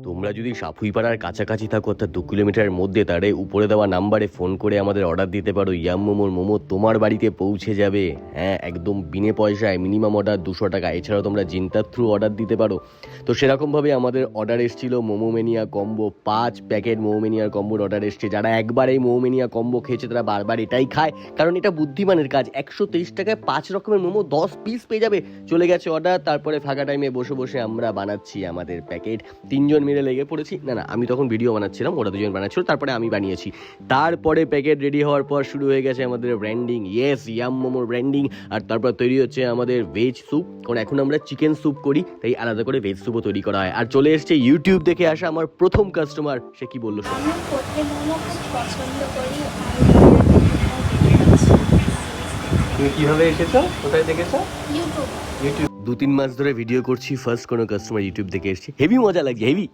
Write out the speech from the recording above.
তোমরা যদি সাপুইপাড়ার কাছাকাছি থাকো অর্থাৎ 2 কিলোমিটারের মধ্যে, তাহলে উপরে দেওয়া নাম্বারে ফোন করে আমাদের অর্ডার দিতে পারো। ইয়াম মোমোর মোমো তোমার বাড়িতে পৌঁছে যাবে। হ্যাঁ, একদম বিনে পয়সায়, মিনিমাম অর্ডার 200 টাকা। এছাড়াও তোমরা জিন্তার থ্রু অর্ডার দিতে পারো। তো সেরকমভাবে আমাদের অর্ডার এসেছিল মোমোমেনিয়া কম্বো, 5 প্যাকেট মোমোমেনিয়ার কম্বোর অর্ডার এসছে। যারা একবার এই মোমোমেনিয়া কম্বো খেয়েছে তারা বারবার এটাই খায়, কারণ এটা বুদ্ধিমানের কাজ। 123 টাকায় 5 রকমের মোমো 10 পিস পেয়ে যাবে। চলে গেছে অর্ডার, তারপরে ফাঁকা টাইমে বসে বসে আমরা বানাচ্ছি আমাদের প্যাকেট। 3 জন মিলে লেগে পড়েছি। না, আমি তখন ভিডিও বানাচ্ছিলাম, ওরা 2 জন বানাচ্ছিল, তারপরে আমি বানিয়েছি। তারপরে প্যাকেট রেডি হওয়ার পর শুরু হয়ে গেছে আমাদের ব্র্যান্ডিং। ইয়েস, ইয়াম মোমোর ব্র্যান্ডিং। আর তারপর তৈরি হচ্ছে আমাদের ভেজ স্যুপ, কারণ এখন আমরা চিকেন স্যুপ করি, তাই আলাদা করে ভেজ স্যুপও তৈরি করা হয়। আর চলে এসছে ইউটিউব দেখে আসা আমার প্রথম কাস্টমার। সে কি বললো শোনো। আমি পোটলে মোমো খুব পছন্দ করি। তুমি কিভাবে এসেছো, কোথায় দেখেছো? ইউটিউব। 2-3 মাস ধরে ভিডিও করছি, ফার্স্ট কোনো কাস্টমার ইউটিউব দেখে এসেছে। হেভি মজা লাগছে, হেভি।